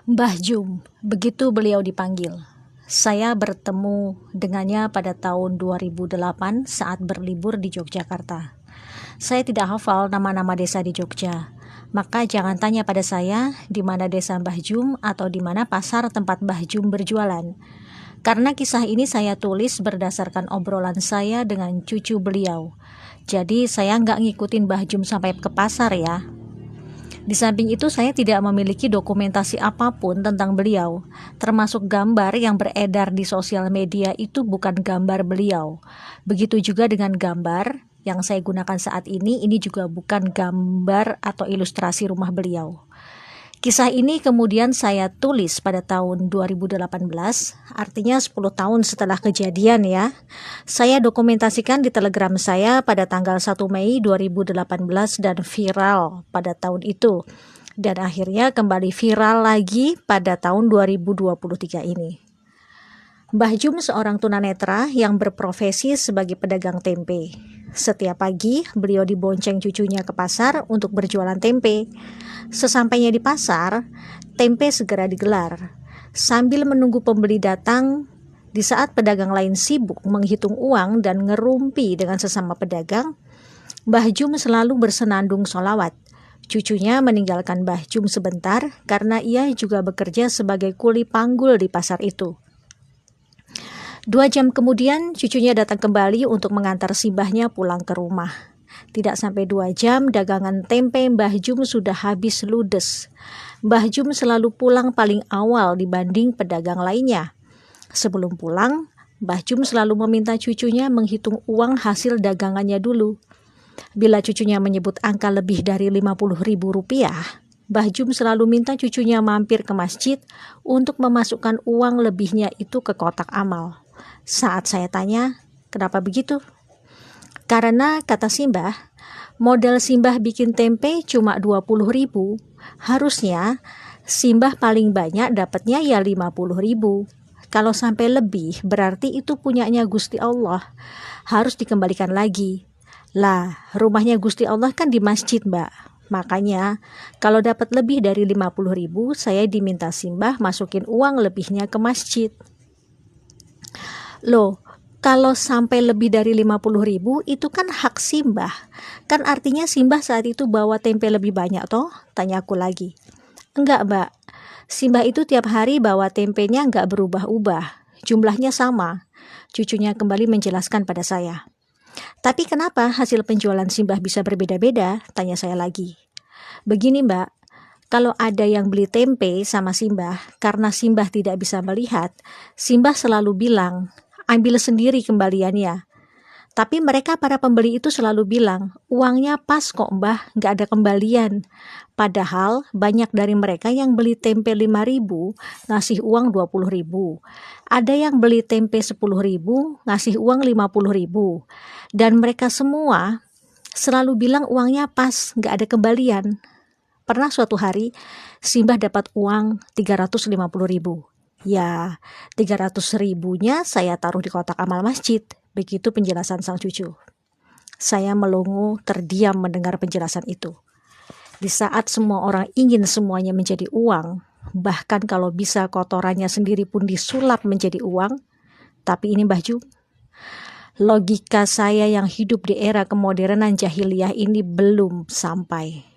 Mbah Jum, begitu beliau dipanggil. Saya bertemu dengannya pada tahun 2008 saat berlibur di Yogyakarta. Saya tidak hafal nama-nama desa di Jogja. Maka jangan tanya pada saya di mana desa Mbah Jum atau di mana pasar tempat Mbah Jum berjualan. Karena kisah ini saya tulis berdasarkan obrolan saya dengan cucu beliau. Jadi saya nggak ngikutin Mbah Jum sampai ke pasar ya. Di samping itu saya tidak memiliki dokumentasi apapun tentang beliau, termasuk gambar yang beredar di sosial media itu bukan gambar beliau. Begitu juga dengan gambar yang saya gunakan saat ini juga bukan gambar atau ilustrasi rumah beliau. Kisah ini kemudian saya tulis pada tahun 2018, artinya 10 tahun setelah kejadian ya. Saya dokumentasikan di Telegram saya pada tanggal 1 Mei 2018 dan viral pada tahun itu. Dan akhirnya kembali viral lagi pada tahun 2023 ini. Mbah Jum seorang tunanetra yang berprofesi sebagai pedagang tempe. Setiap pagi, beliau dibonceng cucunya ke pasar untuk berjualan tempe. Sesampainya di pasar, tempe segera digelar. Sambil menunggu pembeli datang, di saat pedagang lain sibuk menghitung uang dan ngerumpi dengan sesama pedagang, Mbah Jum selalu bersenandung sholawat. Cucunya meninggalkan Mbah Jum sebentar karena ia juga bekerja sebagai kuli panggul di pasar itu. 2 jam kemudian cucunya datang kembali untuk mengantar si mbahnya pulang ke rumah. Tidak sampai 2 jam dagangan tempe Mbah Jum sudah habis ludes. Mbah Jum selalu pulang paling awal dibanding pedagang lainnya. Sebelum pulang, Mbah Jum selalu meminta cucunya menghitung uang hasil dagangannya dulu. Bila cucunya menyebut angka lebih dari Rp50.000, Mbah Jum selalu minta cucunya mampir ke masjid untuk memasukkan uang lebihnya itu ke kotak amal. Saat saya tanya, kenapa begitu? Karena kata Simbah, modal Simbah bikin tempe cuma 20.000, harusnya Simbah paling banyak dapatnya ya 50.000. Kalau sampai lebih berarti itu punyanya Gusti Allah, harus dikembalikan lagi. Lah, rumahnya Gusti Allah kan di masjid, Mbak. Makanya kalau dapat lebih dari 50.000, saya diminta Simbah masukin uang lebihnya ke masjid. Loh, kalau sampai lebih dari 50.000 itu kan hak Simbah. Kan artinya Simbah saat itu bawa tempe lebih banyak toh? Tanya aku lagi. Enggak, Mbak. Simbah itu tiap hari bawa tempenya enggak berubah-ubah. Jumlahnya sama. Cucunya kembali menjelaskan pada saya. Tapi kenapa hasil penjualan Simbah bisa berbeda-beda? Tanya saya lagi. Begini, Mbak. Kalau ada yang beli tempe sama Simbah, karena Simbah tidak bisa melihat, Simbah selalu bilang, ambil sendiri kembaliannya. Tapi mereka para pembeli itu selalu bilang, uangnya pas kok Mbah, nggak ada kembalian. Padahal banyak dari mereka yang beli tempe 5.000, ngasih uang 20.000. Ada yang beli tempe 10.000, ngasih uang 50.000. Dan mereka semua selalu bilang uangnya pas, nggak ada kembalian. Pernah suatu hari, Simbah dapat uang 350.000. Ya, 300.000-nya saya taruh di kotak amal masjid. Begitu penjelasan sang cucu. Saya melongo terdiam mendengar penjelasan itu. Di saat semua orang ingin semuanya menjadi uang, bahkan kalau bisa kotorannya sendiri pun disulap menjadi uang, tapi ini Mbah Jum. Logika saya yang hidup di era kemodernan jahiliyah ini belum sampai.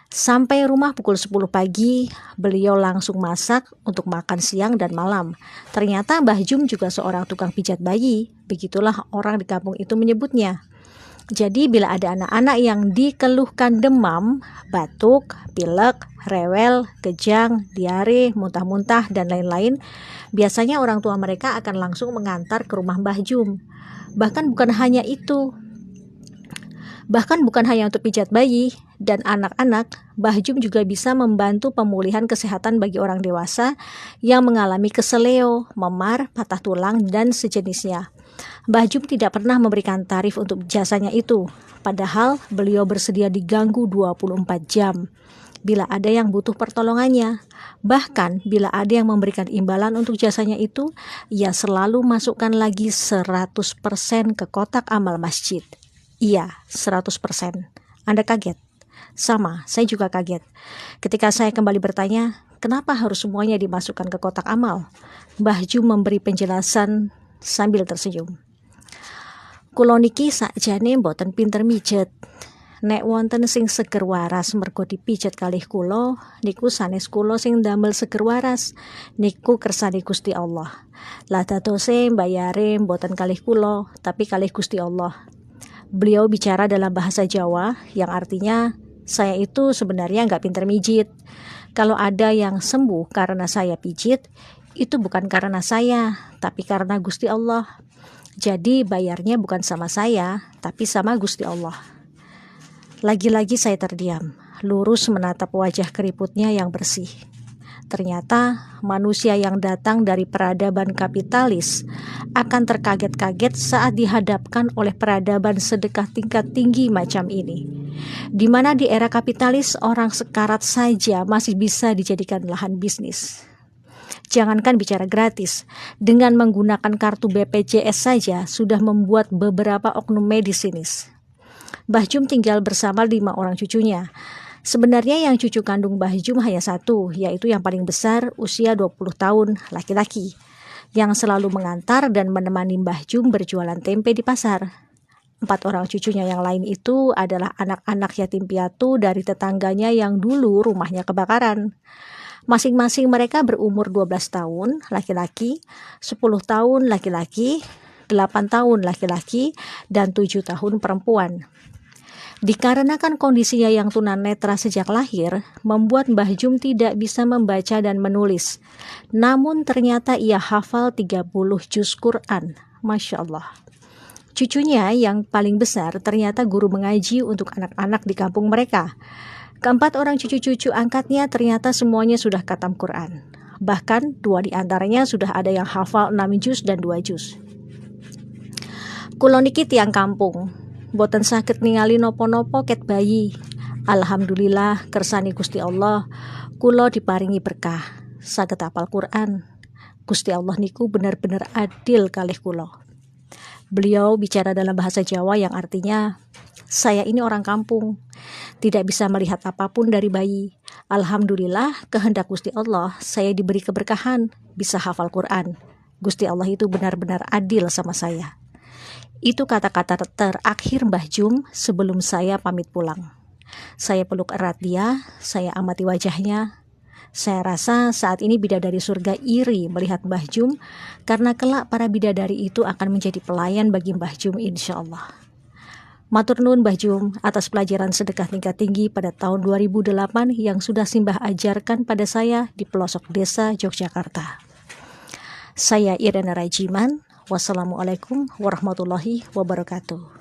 Sampai rumah pukul 10 pagi, beliau langsung masak untuk makan siang dan malam. Ternyata Mbah Jum juga seorang tukang pijat bayi, begitulah orang di kampung itu menyebutnya. Jadi bila ada anak-anak yang dikeluhkan demam, batuk, pilek, rewel, kejang, diare, muntah-muntah, dan lain-lain, biasanya orang tua mereka akan langsung mengantar ke rumah Mbah Jum. Bahkan bukan hanya untuk pijat bayi dan anak-anak, Mbah Jum juga bisa membantu pemulihan kesehatan bagi orang dewasa yang mengalami keseleo, memar, patah tulang, dan sejenisnya. Mbah Jum tidak pernah memberikan tarif untuk jasanya itu, padahal beliau bersedia diganggu 24 jam bila ada yang butuh pertolongannya. Bahkan bila ada yang memberikan imbalan untuk jasanya itu, ia selalu masukkan lagi 100% ke kotak amal masjid. Iya, 100%. Anda kaget? Sama, saya juga kaget. Ketika saya kembali bertanya, kenapa harus semuanya dimasukkan ke kotak amal? Mbah Jum memberi penjelasan sambil tersenyum. Kula niki sakjane mboten pinter mijet. Nek wonten sing seger waras mergo dipijet kalih kula, niku sanes kula sing damel seger waras. Niku kersane Gusti Allah. Lah dadose mbayare mboten kalih kula, tapi kalih Gusti Allah. Beliau bicara dalam bahasa Jawa yang artinya saya itu sebenarnya nggak pinter mijit. Kalau ada yang sembuh karena saya pijit, itu bukan karena saya, tapi karena Gusti Allah. Jadi bayarnya bukan sama saya, tapi sama Gusti Allah. Lagi-lagi saya terdiam, lurus menatap wajah keriputnya yang bersih. Ternyata manusia yang datang dari peradaban kapitalis akan terkaget-kaget saat dihadapkan oleh peradaban sedekah tingkat tinggi macam ini. Di mana di era kapitalis orang sekarat saja masih bisa dijadikan lahan bisnis. Jangankan bicara gratis, dengan menggunakan kartu BPJS saja sudah membuat beberapa oknum medis sinis. Mbah Jum tinggal bersama 5 orang cucunya. Sebenarnya yang cucu kandung Mbah Jum hanya satu, yaitu yang paling besar usia 20 tahun, laki-laki, yang selalu mengantar dan menemani Mbah Jum berjualan tempe di pasar. 4 orang cucunya yang lain itu adalah anak-anak yatim piatu dari tetangganya yang dulu rumahnya kebakaran. Masing-masing mereka berumur 12 tahun laki-laki, 10 tahun laki-laki, 8 tahun laki-laki, dan 7 tahun perempuan. Dikarenakan kondisinya yang tunanetra sejak lahir, membuat Mbah Jum tidak bisa membaca dan menulis. Namun ternyata ia hafal 30 juz Quran. Masya Allah. Cucunya yang paling besar ternyata guru mengaji untuk anak-anak di kampung mereka. Keempat orang cucu-cucu angkatnya ternyata semuanya sudah khatam Quran. Bahkan 2 di antaranya sudah ada yang hafal 6 juz dan 2 juz. Kula niki tiang kampung, boten saged ningali nopo-nopo ket bayi. Alhamdulillah kersane Gusti Allah, kula diparingi berkah, saged hafal Quran. Gusti Allah niku benar-benar adil kalih kula. Beliau bicara dalam bahasa Jawa yang artinya, saya ini orang kampung, tidak bisa melihat apapun dari bayi. Alhamdulillah kehendak Gusti Allah saya diberi keberkahan, bisa hafal Quran. Gusti Allah itu benar-benar adil sama saya. Itu kata-kata terakhir Mbah Jum sebelum saya pamit pulang. Saya peluk erat dia, saya amati wajahnya. Saya rasa saat ini bidadari surga iri melihat Mbah Jum, karena kelak para bidadari itu akan menjadi pelayan bagi Mbah Jum insya Allah. Matur nuwun Mbah Jum atas pelajaran sedekah tingkat tinggi pada tahun 2008 yang sudah Simbah ajarkan pada saya di pelosok desa Yogyakarta. Saya Irena Rajiman. Wassalamualaikum warahmatullahi wabarakatuh.